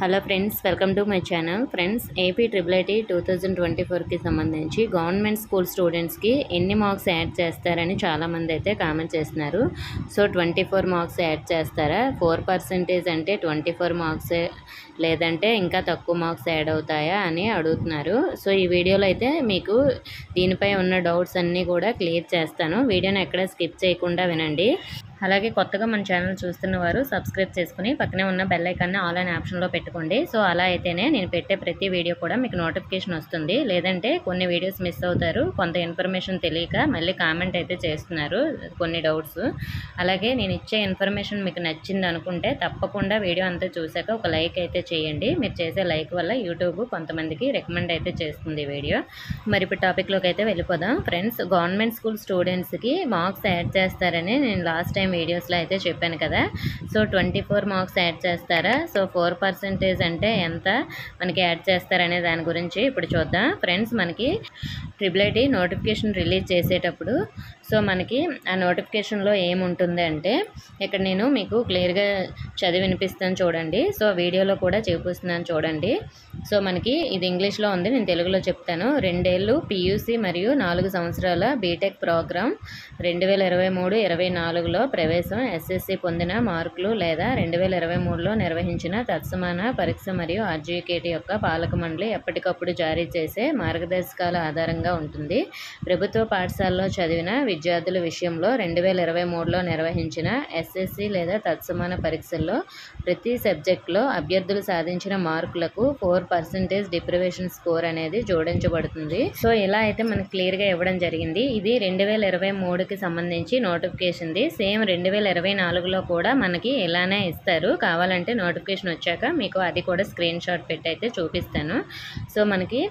Hello friends, welcome to my channel. Friends, AP triple 2024కి సంబంధించి government school స్టూడెంట్స్కి ఎన్ని మార్క్స్ యాడ్ చేస్తారని చాలామంది అయితే కామెంట్ చేస్తున్నారు. సో 24 మార్క్స్ యాడ్ చేస్తారా, 4% అంటే 24 మార్క్సే, లేదంటే ఇంకా తక్కువ మార్క్స్ యాడ్ అవుతాయా అని అడుగుతున్నారు. సో ఈ వీడియోలో అయితే మీకు దీనిపై ఉన్న డౌట్స్ అన్నీ కూడా క్లియర్ చేస్తాను. వీడియోని ఎక్కడ స్కిప్ చేయకుండా వినండి. అలాగే కొత్తగా మన ఛానల్ చూస్తున్న వారు సబ్స్క్రైబ్ చేసుకుని పక్కనే ఉన్న బెల్ ఐకాన్ని ఆల్ అనే ఆప్షన్లో పెట్టుకోండి. సో అలా అయితేనే నేను పెట్టే ప్రతి వీడియో కూడా మీకు నోటిఫికేషన్ వస్తుంది. లేదంటే కొన్ని వీడియోస్ మిస్ అవుతారు, కొంత ఇన్ఫర్మేషన్ తెలియక మళ్ళీ కామెంట్ అయితే చేస్తున్నారు కొన్ని డౌట్స్. అలాగే నేను ఇచ్చే ఇన్ఫర్మేషన్ మీకు నచ్చింది అనుకుంటే తప్పకుండా వీడియో అంతా చూశాక ఒక లైక్ అయితే చేయండి. మీరు చేసే లైక్ వల్ల యూట్యూబ్ కొంతమందికి రికమెండ్ అయితే చేస్తుంది వీడియో. మరి ఇప్పుడు టాపిక్లోకి అయితే వెళ్ళిపోదాం. ఫ్రెండ్స్, గవర్నమెంట్ స్కూల్ స్టూడెంట్స్కి మార్క్స్ యాడ్ చేస్తారని నేను లాస్ట్ టైం వీడియోస్లో అయితే చెప్పాను కదా. సో 24 మార్క్స్ యాడ్ చేస్తారా, సో 4% అంటే ఎంత మనకి యాడ్ చేస్తారనే దాని గురించి ఇప్పుడు చూద్దాం. ఫ్రెండ్స్, మనకి ట్రిపుల్ నోటిఫికేషన్ రిలీజ్ చేసేటప్పుడు సో మనకి ఆ నోటిఫికేషన్లో ఏముంటుంది అంటే, ఇక్కడ నేను మీకు క్లియర్గా చదివి వినిపిస్తాను చూడండి. సో వీడియోలో కూడా చూపిస్తున్నాను చూడండి. సో మనకి ఇది ఇంగ్లీష్లో ఉంది, నేను తెలుగులో చెప్తాను. 2 ఏళ్ళు PUC మరియు 4 సంవత్సరాల బీటెక్ ప్రోగ్రామ్ 2023-24లో ప్రవేశం, SSC పొందిన మార్కులు లేదా 2023లో నిర్వహించిన తత్సమాన పరీక్ష మరియు RGKT యొక్క పాలక మండలి ఎప్పటికప్పుడు జారీ చేసే మార్గదర్శకాల ఆధారంగా ఉంటుంది. ప్రభుత్వ పాఠశాలలో చదివిన విద్యార్థుల విషయంలో 2023లో నిర్వహించిన SSC లేదా తత్సమాన పరీక్షల్లో ప్రతి సబ్జెక్టులో అభ్యర్థులు సాధించిన మార్కులకు 4% డిప్రివేషన్ స్కోర్ అనేది జోడించబడుతుంది. సో ఇలా అయితే మనకు క్లియర్గా ఇవ్వడం జరిగింది. ఇది 2023కి సంబంధించి నోటిఫికేషన్ది. సేమ్ 2024లో కూడా మనకి ఇలానే ఇస్తారు. కావాలంటే నోటిఫికేషన్ వచ్చాక మీకు అది కూడా స్క్రీన్ షాట్ పెట్టి అయితే చూపిస్తాను. సో మనకి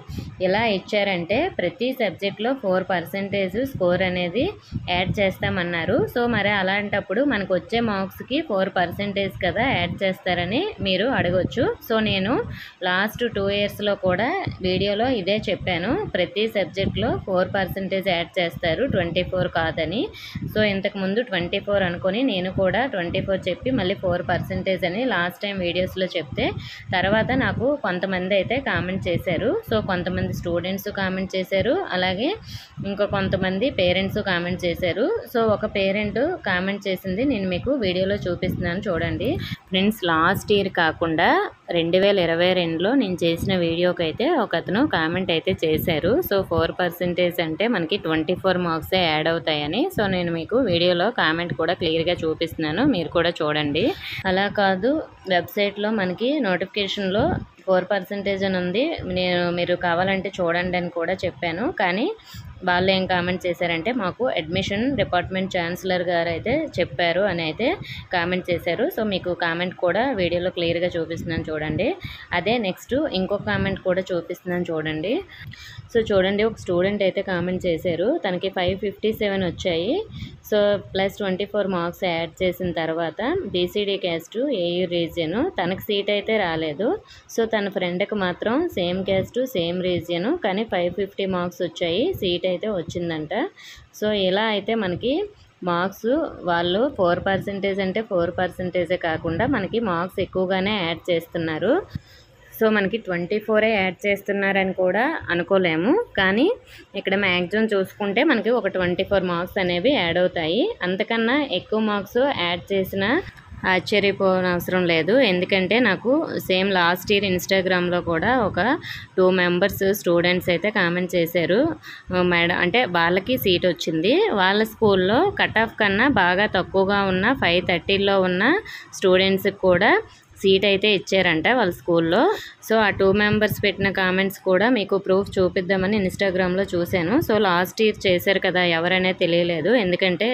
ఎలా ఇచ్చారంటే, ప్రతి సబ్జెక్ట్లో 4% స్కోర్ అనేది యాడ్ చేస్తామన్నారు. సో మరి అలాంటప్పుడు మనకు వచ్చే మార్క్స్కి 4% కదా యాడ్ చేస్తారని మీరు అడగొచ్చు. సో నేను లాస్ట్ 2 ఇయర్స్లో కూడా వీడియోలో ఇదే చెప్పాను, ప్రతి సబ్జెక్ట్లో 4% యాడ్ చేస్తారు, 24 కాదని. సో ఇంతకుముందు 24 అనుకొని నేను కూడా 24 చెప్పి మళ్ళీ 4% అని లాస్ట్ టైం వీడియోస్లో చెప్తే తర్వాత నాకు కొంతమంది అయితే కామెంట్ చేశారు. సో కొంతమంది స్టూడెంట్స్ కామెంట్ చేశారు, అలాగే ఇంకో కొంతమంది పేరెంట్స్ కామెంట్ చేశారు. సో ఒక పేరెంట్ కామెంట్ చేసింది నేను మీకు వీడియోలో చూపిస్తున్నాను చూడండి. ఫ్రెండ్స్, లాస్ట్ ఇయర్ కాకుండా 2022లో నేను చేసిన వీడియోకి అయితే ఒక అతను కామెంట్ అయితే చేశారు. సో 4% అంటే మనకి 24 మార్క్సే యాడ్ అవుతాయని. సో నేను మీకు వీడియోలో కామెంట్ కూడా క్లియర్గా చూపిస్తున్నాను, మీరు కూడా చూడండి. అలా కాదు, వెబ్సైట్లో మనకి నోటిఫికేషన్లో 4% అని ఉంది, మీరు కావాలంటే చూడండి అని కూడా చెప్పాను. కానీ వాళ్ళు ఏం కామెంట్ చేశారంటే, మాకు అడ్మిషన్ డిపార్ట్మెంట్ ఛాన్సలర్ గారు అయితే చెప్పారు అని అయితే కామెంట్ చేశారు. సో మీకు కామెంట్ కూడా వీడియోలో క్లియర్గా చూపిస్తున్నాను చూడండి. అదే నెక్స్ట్ ఇంకొక కామెంట్ కూడా చూపిస్తున్నాను చూడండి. సో చూడండి, ఒక స్టూడెంట్ అయితే కామెంట్ చేశారు, తనకి 557 వచ్చాయి. సో ప్లస్ 24 మార్క్స్ యాడ్ చేసిన తర్వాత BCD క్యాస్ట్ AU రీజియన్, తనకు సీట్ అయితే రాలేదు. సో తన ఫ్రెండ్కి మాత్రం సేమ్ క్యాస్ట్ సేమ్ రీజియన్ కానీ 550 మార్క్స్ వచ్చాయి, సీట్ అయితే వచ్చిందంట. సో ఇలా అయితే మనకి మార్క్స్ వాళ్ళు 4% అంటే 4% కాకుండా మనకి మార్క్స్ ఎక్కువగానే యాడ్ చేస్తున్నారు. సో మనకి 24 యాడ్ చేస్తున్నారని కూడా అనుకోలేము, కానీ ఇక్కడ మ్యాక్సిమం చూసుకుంటే మనకి ఒక 24 మార్క్స్ అనేవి యాడ్ అవుతాయి. అంతకన్నా ఎక్కువ మార్క్స్ యాడ్ చేసిన ఆశ్చర్యపోనవసరం లేదు. ఎందుకంటే నాకు సేమ్ లాస్ట్ ఇయర్ ఇన్స్టాగ్రామ్లో కూడా ఒక 2 మెంబర్స్ స్టూడెంట్స్ అయితే కామెంట్ చేశారు, మేడం అంటే వాళ్ళకి సీట్ వచ్చింది, వాళ్ళ స్కూల్లో కట్ ఆఫ్ కన్నా బాగా తక్కువగా ఉన్న 530లో ఉన్న స్టూడెంట్స్కి కూడా సీట్ అయితే ఇచ్చారంట వాళ్ళ స్కూల్లో. సో ఆ 2 మెంబర్స్ పెట్టిన కామెంట్స్ కూడా మీకు ప్రూఫ్ చూపిద్దామని ఇన్స్టాగ్రామ్లో చూశాను. సో లాస్ట్ ఇయర్ చేశారు కదా, ఎవరనే తెలియలేదు, ఎందుకంటే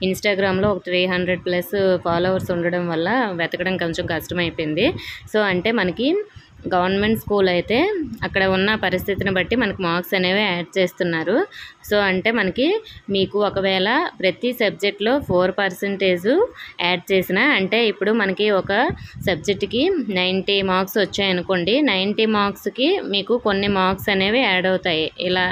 ఇన్స్టాగ్రామ్లో ఒక 300+ ఫాలోవర్స్ ఉండడం వల్ల వెతకడం కొంచెం కష్టమైపోయింది. సో అంటే మనకి గవర్నమెంట్ స్కూల్ అయితే అక్కడ ఉన్న పరిస్థితిని బట్టి మనకు మార్క్స్ అనేవి యాడ్ చేస్తున్నారు. సో అంటే మనకి మీకు ఒకవేళ ప్రతి సబ్జెక్ట్లో 4% యాడ్ చేసిన, అంటే ఇప్పుడు మనకి ఒక సబ్జెక్ట్కి 90 మార్క్స్ వచ్చాయనుకోండి, 90 మార్క్స్కి మీకు కొన్ని మార్క్స్ అనేవి యాడ్ అవుతాయి. ఇలా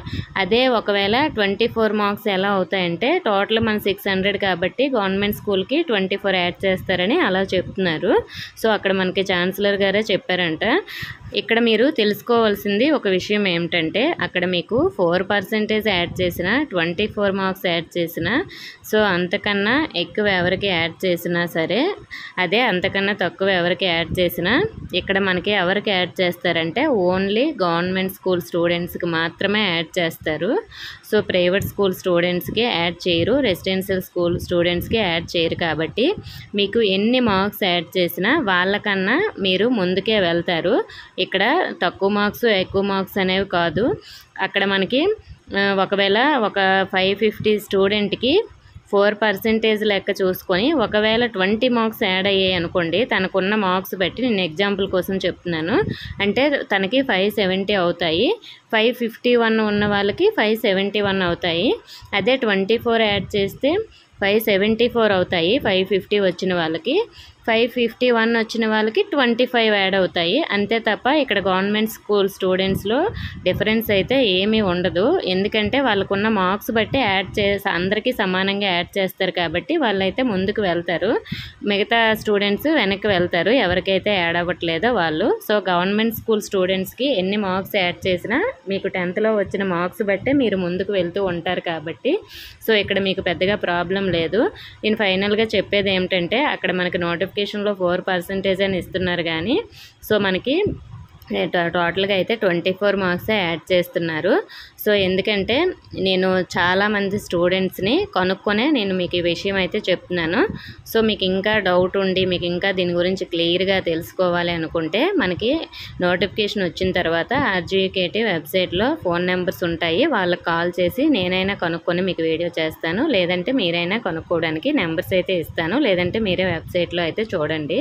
అదే ఒకవేళ 24 మార్క్స్ ఎలా అవుతాయంటే, టోటల్ మన 600 కాబట్టి గవర్నమెంట్ స్కూల్కి 24 యాడ్ చేస్తారని అలా చెప్తున్నారు. సో అక్కడ మనకి ఛాన్సలర్ గారే చెప్పారంట. ఇక్కడ మీరు తెలుసుకోవాల్సింది ఒక విషయం ఏమిటంటే, అక్కడ మీకు 4% యాడ్ చేసిన, 24 మార్క్స్ యాడ్ చేసిన, సో అంతకన్నా ఎక్కువ ఎవరికి యాడ్ చేసినా సరే, అదే అంతకన్నా తక్కువ ఎవరికి యాడ్ చేసినా, ఇక్కడ మనకి ఎవరికి యాడ్ చేస్తారంటే ఓన్లీ గవర్నమెంట్ స్కూల్ స్టూడెంట్స్కి మాత్రమే యాడ్ చేస్తారు. సో ప్రైవేట్ స్కూల్ స్టూడెంట్స్కి యాడ్ చేయరు, రెసిడెన్షియల్ స్కూల్ స్టూడెంట్స్కి యాడ్ చేయరు. కాబట్టి మీకు ఎన్ని మార్క్స్ యాడ్ చేసినా వాళ్ళకన్నా మీరు ముందుకే వెళ్తారు. ఇక్కడ తక్కువ మార్క్స్ ఎక్కువ మార్క్స్ అనేవి కాదు. అక్కడ మనకి ఒకవేళ ఒక 550 స్టూడెంట్కి 4% లెక్క చూసుకొని ఒకవేళ 20 మార్క్స్ యాడ్ అయ్యాయి అనుకోండి, తనకున్న మార్క్స్ బట్టి నేను ఎగ్జాంపుల్ కోసం చెప్తున్నాను. అంటే తనకి 570 అవుతాయి, 551 ఉన్న వాళ్ళకి 571 అవుతాయి. అదే 24 యాడ్ చేస్తే 574 అవుతాయి. 550 వచ్చిన వాళ్ళకి, 551 వచ్చిన వాళ్ళకి 25 యాడ్ అవుతాయి. అంతే తప్ప ఇక్కడ గవర్నమెంట్ స్కూల్ స్టూడెంట్స్లో డిఫరెన్స్ అయితే ఏమీ ఉండదు. ఎందుకంటే వాళ్ళకున్న మార్క్స్ బట్టి యాడ్ చేసి అందరికీ సమానంగా యాడ్ చేస్తారు కాబట్టి వాళ్ళైతే ముందుకు వెళ్తారు, మిగతా స్టూడెంట్స్ వెనక్కి వెళ్తారు, ఎవరికైతే యాడ్ అవ్వట్లేదో వాళ్ళు. సో గవర్నమెంట్ స్కూల్ స్టూడెంట్స్కి ఎన్ని మార్క్స్ యాడ్ చేసినా మీకు 10th వచ్చిన మార్క్స్ బట్టే మీరు ముందుకు వెళ్తూ ఉంటారు కాబట్టి సో ఇక్కడ మీకు పెద్దగా ప్రాబ్లం లేదు. నేను ఫైనల్గా చెప్పేది ఏమిటంటే, అక్కడ మనకి నోటిఫికేషన్లో 4% అని ఇస్తున్నారు కానీ సో మనకి టోటల్గా అయితే 24 మార్క్సే యాడ్ చేస్తున్నారు. సో ఎందుకంటే నేను చాలామంది స్టూడెంట్స్ని కనుక్కొనే నేను మీకు ఈ విషయం అయితే చెప్తున్నాను. సో మీకు ఇంకా డౌట్ ఉండి మీకు ఇంకా దీని గురించి క్లియర్గా తెలుసుకోవాలి అనుకుంటే, మనకి నోటిఫికేషన్ వచ్చిన తర్వాత ఆర్జీకేటీ వెబ్సైట్లో ఫోన్ నెంబర్స్ ఉంటాయి, వాళ్ళకి కాల్ చేసి నేనైనా కనుక్కొని మీకు వీడియో చేస్తాను, లేదంటే మీరైనా కనుక్కోవడానికి నెంబర్స్ అయితే ఇస్తాను, లేదంటే మీరే వెబ్సైట్లో అయితే చూడండి.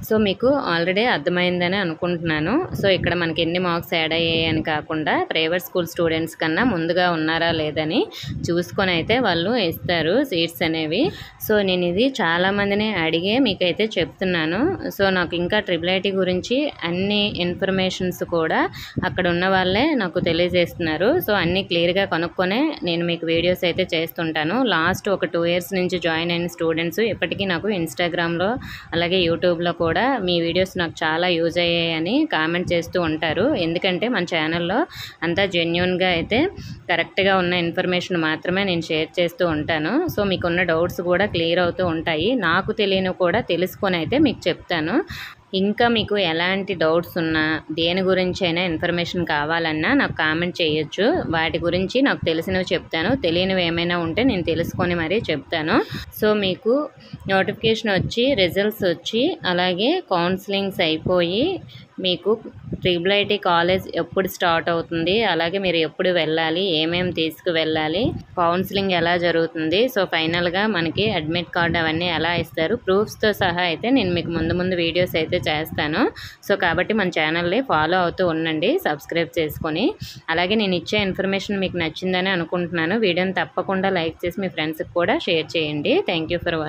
సో మీకు ఆల్రెడీ అర్థమైందని అనుకుంటున్నాను. సో ఇక్కడ మనకి ఎన్ని మార్క్స్ యాడ్ అయ్యాయి అని కాకుండా ప్రైవేట్ స్కూల్ స్టూడెంట్స్ కన్నా ముందుగా ఉన్నారా లేదని చూసుకొని అయితే వాళ్ళు ఇస్తారు సీట్స్ అనేవి. సో నేను ఇది చాలామందిని అడిగే మీకైతే చెప్తున్నాను. సో నాకు ఇంకా IIIT గురించి అన్ని ఇన్ఫర్మేషన్స్ కూడా అక్కడ ఉన్న వాళ్ళే నాకు తెలియజేస్తున్నారు. సో అన్నీ క్లియర్గా కనుక్కొనే నేను మీకు వీడియోస్ అయితే చేస్తుంటాను. లాస్ట్ ఒక 2 years నుంచి జాయిన్ అయిన స్టూడెంట్స్ ఇప్పటికీ నాకు ఇన్స్టాగ్రామ్లో అలాగే యూట్యూబ్లో కూడా మీ వీడియోస్ నాకు చాలా యూజ్ అయ్యాయని కామెంట్ చేస్తూ ఉంటారు. ఎందుకంటే మన ఛానల్లో అంతా జెన్యూన్గా అయితే కరెక్ట్గా ఉన్న ఇన్ఫర్మేషన్ మాత్రమే నేను షేర్ చేస్తూ ఉంటాను. సో మీకున్న డౌట్స్ కూడా క్లియర్ అవుతూ ఉంటాయి, నాకు తెలియని కూడా తెలుసుకొని అయితే మీకు చెప్తాను. ఇంకా మీకు ఎలాంటి డౌట్స్ ఉన్నా, దేని గురించి అయినా ఇన్ఫర్మేషన్ కావాలన్నా నాకు కామెంట్ చేయొచ్చు, వాటి గురించి నాకు తెలిసినవి చెప్తాను, తెలియనివి ఏమైనా ఉంటే నేను తెలుసుకొని మరీ చెప్తాను. సో మీకు నోటిఫికేషన్ వచ్చి, రిజల్ట్స్ వచ్చి, అలాగే కౌన్సిలింగ్స్ అయిపోయి మీకు IIIT కాలేజ్ ఎప్పుడు స్టార్ట్ అవుతుంది, అలాగే మీరు ఎప్పుడు వెళ్ళాలి, ఏమేమి తీసుకువెళ్ళాలి, కౌన్సిలింగ్ ఎలా జరుగుతుంది, సో ఫైనల్గా మనకి అడ్మిట్ కార్డ్ అవన్నీ ఎలా ఇస్తారు, ప్రూఫ్స్తో సహా అయితే నేను మీకు ముందు వీడియోస్ అయితే చేస్తాను. సో కాబట్టి మన ఛానల్ని ఫాలో అవుతూ ఉండండి, సబ్స్క్రైబ్ చేసుకొని. అలాగే నేను ఇచ్చే ఇన్ఫర్మేషన్ మీకు నచ్చిందని అనుకుంటున్నాను. వీడియోని తప్పకుండా లైక్ చేసి మీ ఫ్రెండ్స్కి కూడా షేర్ చేయండి. Thank you for watching.